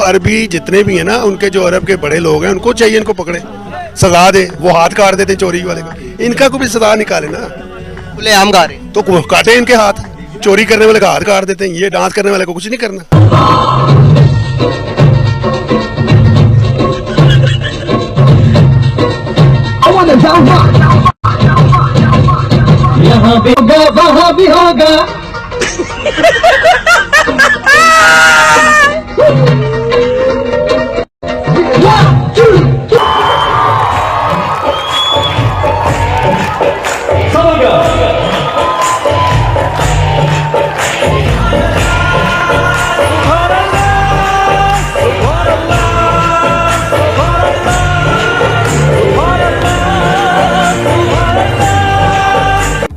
अरबी जितने भी हैं ना, उनके जो अरब के बड़े लोग हैं, उनको चाहिए इनको पकड़े, सजा दे। वो हाथ काट देते चोरी वाले को, इनका को भी सजा निकाले ना। खुलेआम गा रहे तो काटे इनके हाथ, चोरी करने वाले का हाथ काट देते हैं, ये डांस करने वाले को कुछ नहीं करना। यहाँ भी होगा वहाँ भी होगा। हैं।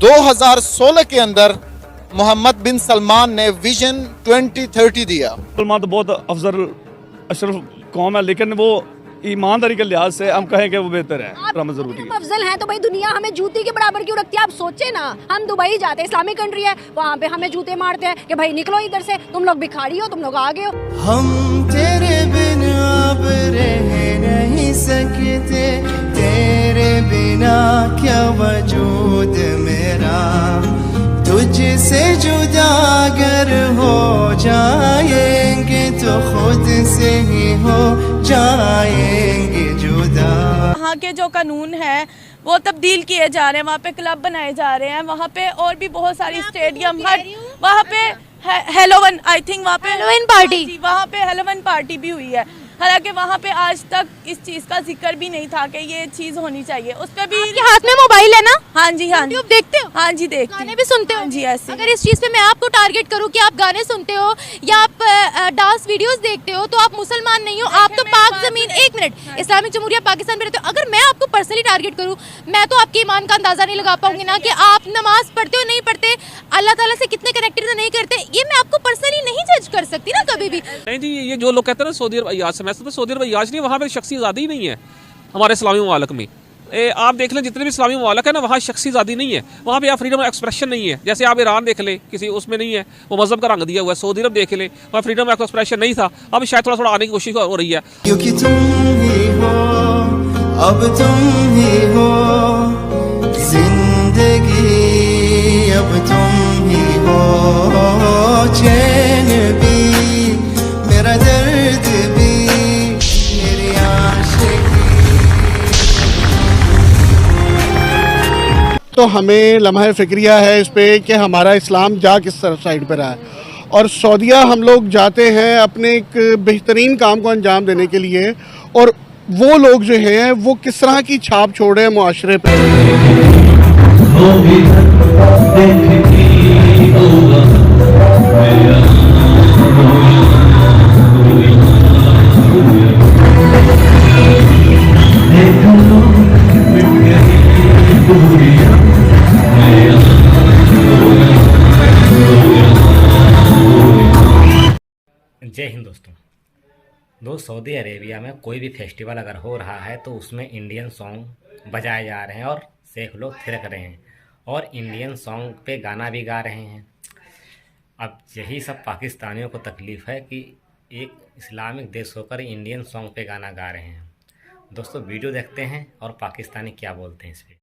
2016 के अंदर मोहम्मद बिन सलमान ने विजन 2030 दिया। सलमान तो बहुत अफजल अशरफ कौम है, लेकिन वो ईमानदारी के लिहाज से हम कहें कि वो बेहतर है। जरूरी है अफजल हैं तो भाई दुनिया हमें जूती के बराबर क्यों रखती है? आप सोचे ना, हम दुबई जाते हैं, इस्लामिक कंट्री है, वहाँ पे हमें जूते मारते हैं कि भाई निकलो इधर से, तुम लोग भिखारी हो, तुम लोग आगे हो। हम तेरे बिना अब रह नहीं सकते, तेरे बिना क्या वजूद मेरा, तुझसे जुदा अगर हो जाएंगे तो खुद से ही हो जाएंगे जुदा। वहाँ के जो कानून है वो तब्दील किए जा रहे हैं, वहाँ पे क्लब बनाए जा रहे हैं, वहाँ पे और भी बहुत सारी स्टेडियम, वहाँ पे हेलोवन, आई थिंक वहाँ पे हेलोवन पार्टी, वहाँ पे हेलोवन पार्टी भी हुई है। हालांकि वहाँ पे आज तक इस चीज़ का जिक्र भी नहीं था कि ये चीज़ होनी चाहिए। उस पर भी आपके हाथ में मोबाइल है ना? हाँ जी, हाँ जी। देखते हो? हाँ जी, देखते गाने भी सुनते हो? जी ऐसे। अगर इस चीज़ पे मैं आपको टारगेट करूँ कि आप गाने सुनते हो या आप डांस वीडियोस देखते हो तो आप मुसलमान नहीं हो, आप तो पाक जमीन, एक मिनट, इस्लामिक जमहूरिया पाकिस्तान में रहते हो। अगर मैं आपको पर्सनली टारगेट करूँ, मैं तो आपके ईमान का अंदाजा नहीं लगा पाऊंगी ना कि आप नमाज पढ़ते हो नहीं पढ़ते, अल्लाह ताला से कितने कनेक्टेड नहीं करते, ये मैं आपको पर्सनली नहीं जज कर सकती ना कभी भी। नहीं जी, ये जो लोग कहते हैं ना सऊदी अरब अय्याज से, मैं तो सऊदी अरब अय्याज नहीं, वहाँ पे शख्सी आज़ादी नहीं है हमारे इस्लामी ममालिक में। आप देख लें जितने भी इस्लामी ममालिक है ना, वहाँ शख्सी आज़ादी नहीं है, वहाँ पे आप फ्रीडम ऑफ एक्सप्रेशन नहीं है। जैसे आप ईरान देख लें, किसी उसमें नहीं है, वो मजहब का रंग दिया हुआ है। सऊदी अरब देख लें, वहाँ फ्रीडम ऑफ एक्सप्रेशन नहीं था, अब शायद थोड़ा थोड़ा आने की कोशिश हो रही है। क्योंकि तुम ही हो, अब तुम ही हो जिंदगी, अब तुम ही हो चैन भी, मेरा दर्द भी, मेरी आशिकी। तो हमें लम्हा फ़िक्रिया है इस पे कि हमारा इस्लाम जा किस तरफ साइड पर रहा है, और सऊदिया हम लोग जाते हैं अपने एक बेहतरीन काम को अंजाम देने के लिए, और वो लोग जो हैं वो किस तरह की छाप छोड़े हैं मुआशरे पे। जय हिंद दोस्तों। सऊदी अरेबिया में कोई भी फेस्टिवल अगर हो रहा है तो उसमें इंडियन सॉन्ग बजाए जा रहे हैं और शेख लोग थिरक रहे हैं और इंडियन सॉन्ग पे गाना भी गा रहे हैं। अब यही सब पाकिस्तानियों को तकलीफ़ है कि एक इस्लामिक देश होकर इंडियन सॉन्ग पे गाना गा रहे हैं। दोस्तों वीडियो देखते हैं और पाकिस्तानी क्या बोलते हैं इस पर।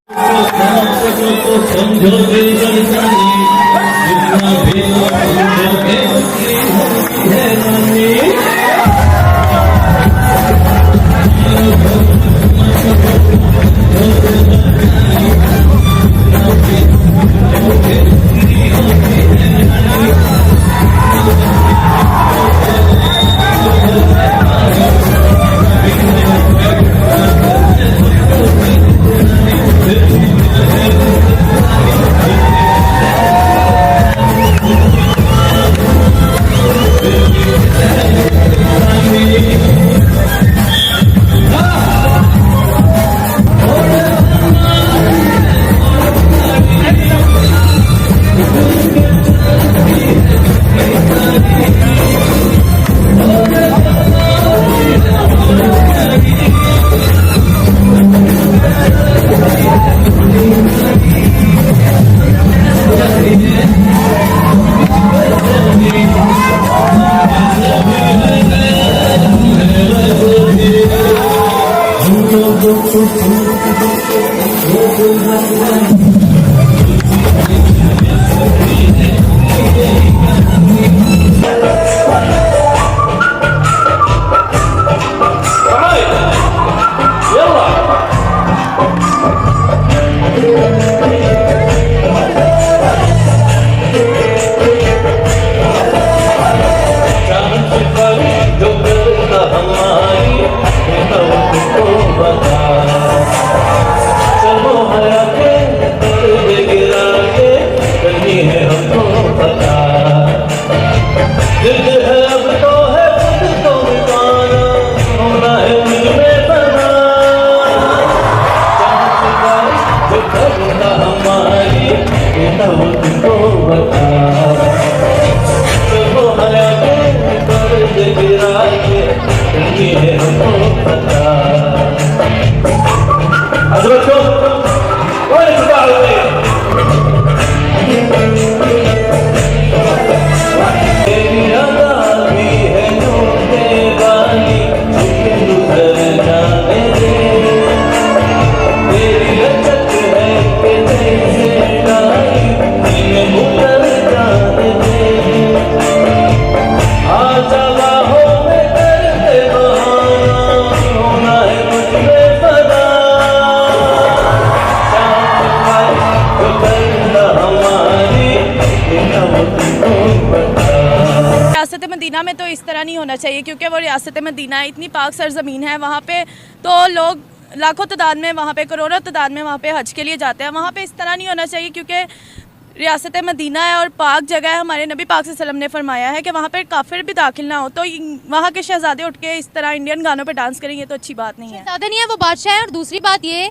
मदीना में तो इस तरह नहीं होना चाहिए, क्योंकि वो रियासत मदीना है, इतनी पाक सरजमीन है, वहाँ पे तो लोग लाखों तादाद में, वहाँ पे करोड़ों तादाद में वहाँ पे हज के लिए जाते हैं। वहाँ पे इस तरह नहीं होना चाहिए, क्योंकि रियासत मदीना है और पाक जगह है। हमारे नबी पाक सल्लल्लाहु अलैहि वसल्लम ने फरमाया है कि वहाँ पे काफिर भी दाखिल ना हो, तो वहाँ के शहजादे उठ के इस तरह इंडियन गानों पे डांस करेंगे तो अच्छी बात नहीं है। शहजादे नहीं है, वो बादशाह है। और दूसरी बात ये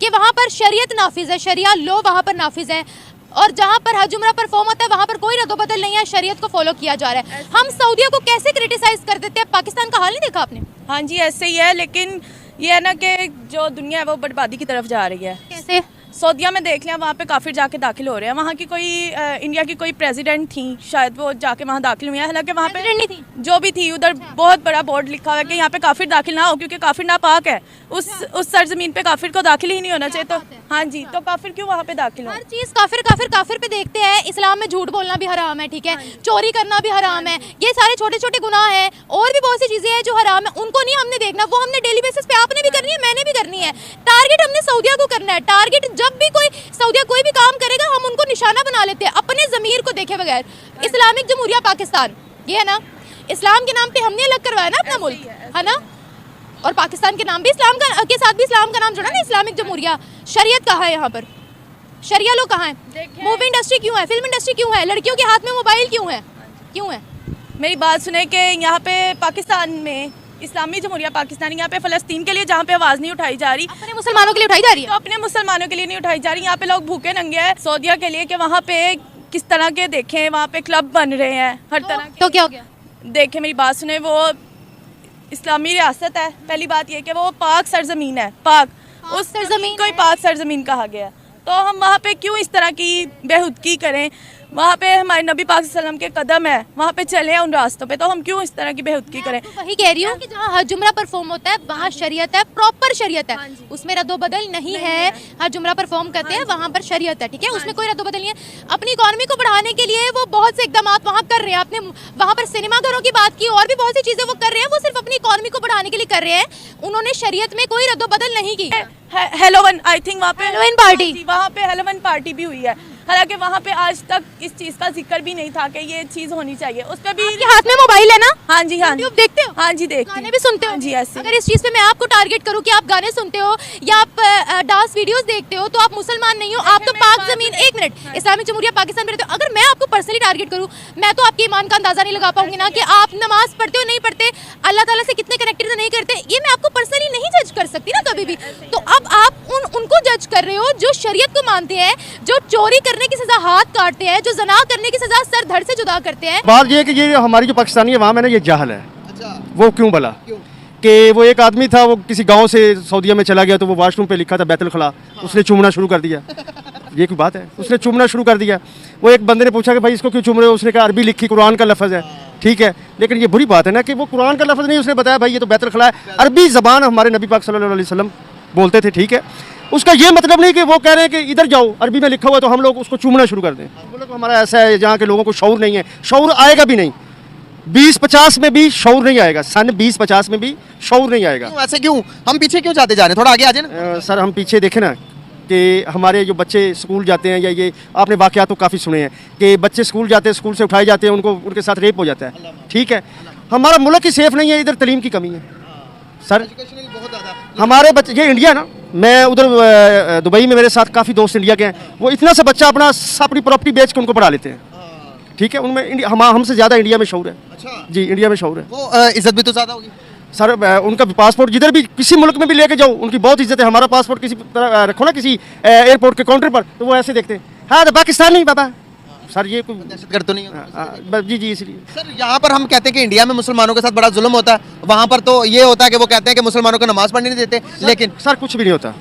कि वहाँ पर शरीयत नाफिज है, शरिया लो वहाँ पर नाफिज है, और जहाँ पर हज उम्रा परफॉर्म होता है वहाँ पर कोई रद्दोबदल नहीं है, शरीयत को फॉलो किया जा रहा है। हम सऊदिया को कैसे क्रिटिसाइज कर देते हैं, पाकिस्तान का हाल नहीं देखा आपने? हाँ जी, ऐसे ही है, लेकिन ये है ना कि जो दुनिया है वो बर्बादी की तरफ जा रही है। कैसे? सऊदिया में देख लिया, वहाँ पे काफिर जाके दाखिल हो रहे हैं। वहाँ की कोई इंडिया की कोई प्रेसिडेंट थी, शायद वो जाके वहाँ दाखिल हुई है, हालांकि वहाँ पे नहीं थी, जो भी थी उधर बहुत बड़ा बोर्ड लिखा हुआ है कि यहाँ पे काफिर दाखिल ना हो, क्योंकि काफिर नापाक है। उस सरजमीन पे काफिर को दाखिल ही नहीं होना चाहिए। तो हाँ जी, तो काफिर क्यों वहाँ पे दाखिल हो? हर चीज काफिर काफिर काफिर पे देखते हैं। इस्लाम में झूठ बोलना भी हराम है, ठीक है, चोरी करना भी हराम है, ये सारे छोटे छोटे गुनाह हैं, और भी बहुत सी चीजें हैं जो हराम है, उनको नहीं हमने देखना, वो हमने डेली बेसिस पे आपने भी करनी है, मैंने भी करनी है। टारगेट हमने सऊदिया को करना है। टारगेट जब भी कोई सऊदिया कोई भी काम करेगा हम उनको निशाना बना लेते हैं, अपने ज़मीर को देखे बगैर। इस्लामिक जमहूरिया पाकिस्तान, ये है ना, इस्लाम के नाम पे हमने अलग करवाया ना अपना मुल्क, है ना, और पाकिस्तान के नाम भी इस्लाम का के साथ भी इस्लाम का नाम जुड़ा ना, इस्लामिक जमहूरिया। शरीयत कहाँ है यहाँ पर? शरिया लो कहाँ है? मूवी इंडस्ट्री क्यों है? फिल्म इंडस्ट्री क्यों है? लड़कियों के हाथ में मोबाइल क्यों है? क्यों है? मेरी बात सुने कि यहाँ पे पाकिस्तान में इस्लामी जमहूरिया पाकिस्तान, यहाँ पे फ़लस्तीन के लिए जहाँ पे आवाज़ नहीं उठाई जा रही, अपने मुसलमानों के लिए उठाई जा रही है, तो अपने मुसलमानों के लिए नहीं उठाई जा रही। यहाँ पे लोग भूखे नंगे हैं सऊदिया के लिए कि वहाँ पे किस तरह के देखें, वहाँ पे क्लब बन रहे हैं हर तरह के। तो क्या हो गया? देखें, मेरी बात सुने, वो इस्लामी रियासत है। पहली बात ये कि वो पाक सरजमीन है, पाक उस सरजमीन को ही पाक सरजमीन कहा गया, तो हम वहाँ पे क्यों इस तरह की बेहुदगी करें? वहाँ पे हमारे नबी पाक सल्लल्लाहु अलैहि वसल्लम के कदम है, वहाँ पे चले हैं उन रास्तों पे, तो हम क्यों इस तरह की बेहुदगी करें? वही कह रही हूँ कि जहाँ हज उम्रा परफॉर्म होता है वहाँ शरीयत है, प्रॉपर शरीयत है, उसमें रद्दोबदल नहीं है। हज उम्रा परफॉर्म करते हैं वहाँ पर शरीयत है, ठीक है, उसमें कोई रद्दोबदल नहीं है। अपनी इकॉनमी को बढ़ाने के लिए वो बहुत से इकदाम वहाँ कर रहे हैं। आपने वहाँ पर सिनेमा घरों की बात की, और भी बहुत सी चीज़ें वो कर रहे हैं, वो सिर्फ अपनी इकॉनमी को बढ़ाने के लिए कर रहे हैं। उन्होंने शरीयत में कोई रद्दोबदल नहीं की। हेलोवन, आई थिंक वहाँ पे हेलोवन पार्टी, वहाँ पे हेलोवन पार्टी भी हुई है, हालांकि वहाँ पे आज तक इस चीज़ का जिक्र भी नहीं था कि ये चीज़ होनी चाहिए। उस पर भी हाथ में मोबाइल है ना? हाँ जी, हाँ, यूट्यूब देखते हो? हाँ जी, देखते गाने भी सुनते हो? जी, ऐसे। अगर इस चीज़ पे मैं आपको टारगेट करूँ कि आप गाने सुनते हो या आप डांस वीडियोस देखते हो तो आप मुसलमान नहीं हो, आप तो पाक जमीन, एक मिनट, इस्लामिक जमहूरिया पाकिस्तान में रहते हो। अगर मैं आपको पर्सनली टारगेट करूँ, मैं तो आपके ईमान का अंदाजा नहीं लगा पाऊंगी ना कि आप नमाज पढ़ते हो नहीं पढ़ते, अल्लाह ताला से कितने कनेक्टेड नहीं करते, ये मैं आपको पर्सनली नहीं जज कर सकती ना कभी भी। तो अब आप उनको जज कर रहे हो जो शरीयत को मानते हैं, जो चोरी करने की सजा हाथ काटते हैं, जो जना करने की सजा सर धड़ से जुदा करते हैं। बात ये है कि ये हमारी जो पाकिस्तानी है वहाँ में ना ये जाहल है। वो क्यों भला? कि वो एक आदमी था, वो किसी गांव से सऊदीया में चला गया, तो वो वॉशरूम पे लिखा था बैतुल खला, उसने चूमना शुरू कर दिया। ये कोई बात है? उसने चूमना शुरू कर दिया। वो एक बंदे ने पूछा कि भाई इसको क्यों चूम रहे हो? उसने कहा अरबी लिखी, कुरान का लफ्ज़ है, ठीक है, लेकिन ये बुरी बात है ना कि वो कुरान का लफ्ज़ नहीं, उसने बताया भाई ये तो बैतुल खला है, अरबी ज़बान हमारे नबी पाक सल्लल्लाहु अलैहि वसल्लम बोलते थे, ठीक है। उसका ये मतलब नहीं कि वो कह रहे हैं कि इधर जाओ, अरबी में लिखा हुआ तो हम लोग उसको चूमना शुरू कर दें। बोले तो हमारा ऐसा है जहाँ के लोगों को शऊर नहीं है, शऊर आएगा भी नहीं, 2050 में भी शऊर नहीं आएगा, सन 2050 में भी शऊर नहीं आएगा। ऐसे क्यों? हम पीछे क्यों जाते जा रहे हैं? थोड़ा आगे आ जाए ना। सर हम पीछे देखें ना कि हमारे जो बच्चे स्कूल जाते हैं, या ये आपने वाक़यात तो काफ़ी सुने हैं कि बच्चे स्कूल जाते हैं, स्कूल से उठाए जाते हैं, उनको उनके साथ रेप हो जाता है, ठीक है। हमारा मुल्क ही सेफ नहीं है, इधर तलीम की कमी है सर। हमारे बच्चे, ये इंडिया ना, मैं उधर दुबई में मेरे साथ काफ़ी दोस्त इंडिया के हैं, वो इतना सा बच्चा अपनी प्रॉपर्टी बेच के उनको पढ़ा लेते हैं, ठीक है। उनमें हमसे ज़्यादा इंडिया में शऊर है। अच्छा जी, इंडिया में शऊर है। वो इज्जत भी तो ज़्यादा होगी सर। उनका पासपोर्ट जिधर भी किसी मुल्क में भी लेके जाओ उनकी बहुत इज्जत है। हमारा पासपोर्ट किसी तरह रखो ना किसी एयरपोर्ट के काउंटर पर, तो वो ऐसे देखते हैं, हाँ तो पाकिस्तानी बाबा। सर ये कोई दहशतगर्द तो नहीं है? जी इसलिए सर यहाँ पर हम कहते हैं कि इंडिया में मुसलमानों के साथ बड़ा जुल्म होता है, वहाँ पर तो ये होता है कि वो कहते हैं कि मुसलमानों को नमाज पढ़ने नहीं देते, लेकिन सर कुछ भी नहीं होता।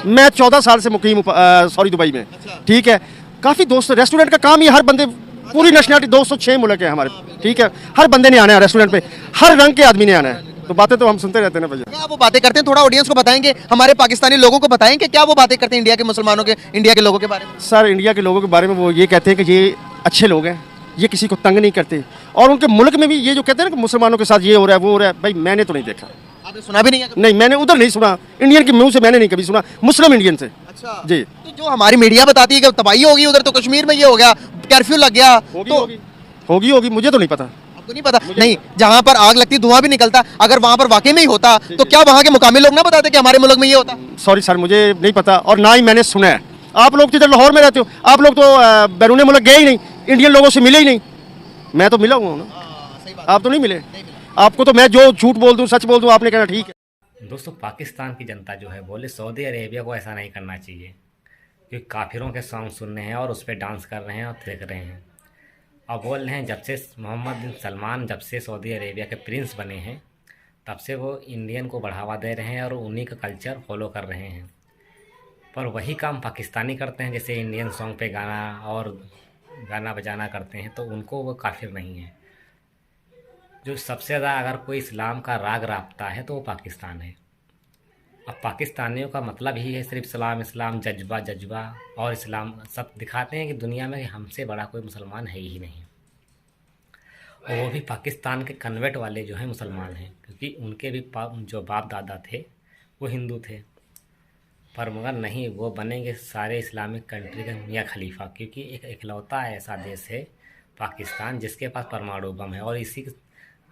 मैं 14 साल से मुकीम सॉरी दुबई में, ठीक है। काफ़ी दोस्त, रेस्टोरेंट का काम ही हर बंदे, पूरी नेशनलिटी 206 मुल्क है हमारे, ठीक है, हर बंदे ने आना है रेस्टोरेंट पे, हर रंग के आदमी ने आना है। तो बातें तो हम सुनते रहते हैं ना भैया। क्या वो बातें करते हैं? थोड़ा ऑडियंस को बताएंगे, हमारे पाकिस्तानी लोगों को बताएंगे क्या वो बातें करते हैं इंडिया के मुसलमानों के, इंडिया के लोगों के बारे में? सर इंडिया के लोगों के बारे में वो ये कहते हैं कि ये अच्छे लोग हैं, ये किसी को तंग नहीं करते, और उनके मुल्क में भी ये जो कहते हैं ना कि मुसलमानों के साथ ये हो रहा है वो हो रहा है, भाई मैंने तो नहीं देखा। आपने सुना भी नहीं है? नहीं, मैंने उधर नहीं सुना, इंडियन के मुंह से मैंने नहीं कभी सुना, मुस्लिम इंडियन से। अच्छा जी। तो जो हमारी मीडिया बताती है कि तबाही होगी उधर, तो कश्मीर में ये हो गया, कर्फ्यू लग गया, तो होगी मुझे तो नहीं पता। आपको नहीं पता? नहीं, जहाँ पर आग लगती धुआं भी निकलता, अगर वहाँ पर वाकई में ही होता तो क्या वहाँ के मुकामी लोग ना बताते कि हमारे मुल्क में ये होता? सॉरी सर, मुझे नहीं पता और ना ही मैंने सुना है। आप लोग तो इधर लाहौर में रहते हो, आप लोग तो बैरून मुल्क गए ही नहीं, इंडियन लोगों से मिले ही नहीं। मैं तो मिला हुआ हूँ ना, आप तो नहीं मिले। आपको तो मैं जो झूठ बोल दूँ सच बोल दूँ आपने कहना ठीक है। दोस्तों, पाकिस्तान की जनता जो है बोले सऊदी अरेबिया को ऐसा नहीं करना चाहिए, क्योंकि काफिरों के सॉन्ग सुन रहे हैं और उस पर डांस कर रहे हैं और थिरक रहे हैं और बोल रहे हैं जब से मोहम्मद बिन सलमान जब से सऊदी अरेबिया के प्रिंस बने हैं तब से वो इंडियन को बढ़ावा दे रहे हैं और उन्हीं का कल्चर फॉलो कर रहे हैं। पर वही काम पाकिस्तानी करते हैं, जैसे इंडियन सॉन्ग पे गाना बजाना करते हैं, तो उनको वो काफिर नहीं है। जो सबसे ज़्यादा अगर कोई इस्लाम का राग राबता है तो वो पाकिस्तान है। अब पाकिस्तानियों का मतलब ही है सिर्फ इस्लाम जज्बा और इस्लाम सब दिखाते हैं कि दुनिया में हमसे बड़ा कोई मुसलमान है ही नहीं। और वो भी पाकिस्तान के कन्वर्ट वाले जो हैं मुसलमान हैं, क्योंकि उनके भी जो बाप दादा थे वो हिंदू थे, पर मगर नहीं, वो बनेंगे सारे इस्लामिक कंट्री का मियाँ खलीफा, क्योंकि एक इकलौता ऐसा देश है पाकिस्तान जिसके पास परमाणु बम है और इसी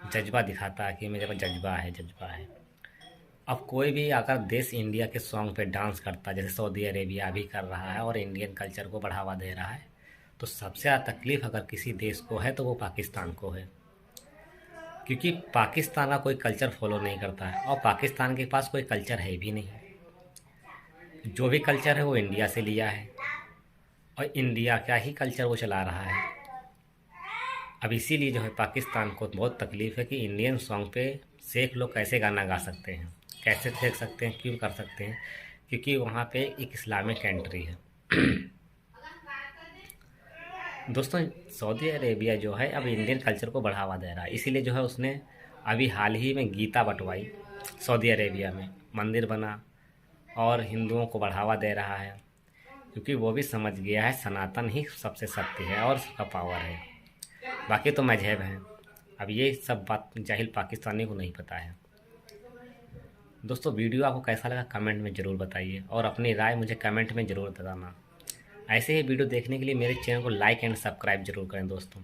जज्बा दिखाता है कि मेरे पास जज्बा है। अब कोई भी अगर देश इंडिया के सॉन्ग पे डांस करता है, जैसे सऊदी अरेबिया भी कर रहा है और इंडियन कल्चर को बढ़ावा दे रहा है, तो सबसे ज़्यादा तकलीफ़ अगर किसी देश को है तो वो पाकिस्तान को है, क्योंकि पाकिस्तान का कोई कल्चर फॉलो नहीं करता है और पाकिस्तान के पास कोई कल्चर है भी नहीं। जो भी कल्चर है वो इंडिया से लिया है और इंडिया का ही कल्चर वो चला रहा है। अब इसीलिए जो है पाकिस्तान को बहुत तकलीफ़ है कि इंडियन सॉन्ग पे शेख लोग कैसे गाना गा सकते हैं, कैसे देख सकते हैं, क्यों कर सकते हैं, क्योंकि वहाँ पे एक इस्लामिक कंट्री है। दोस्तों, सऊदी अरेबिया जो है अब इंडियन कल्चर को बढ़ावा दे रहा है, इसीलिए जो है उसने अभी हाल ही में गीता बंटवाई, सऊदी अरेबिया में मंदिर बना और हिंदुओं को बढ़ावा दे रहा है, क्योंकि वो भी समझ गया है सनातन ही सबसे शक्ति है और उसका पावर है, बाकी तो मजहब हैं। अब ये सब बात जाहिल पाकिस्तानी को नहीं पता है। दोस्तों, वीडियो आपको कैसा लगा कमेंट में ज़रूर बताइए और अपनी राय मुझे कमेंट में ज़रूर बताना। ऐसे ही वीडियो देखने के लिए मेरे चैनल को लाइक एंड सब्सक्राइब जरूर करें दोस्तों।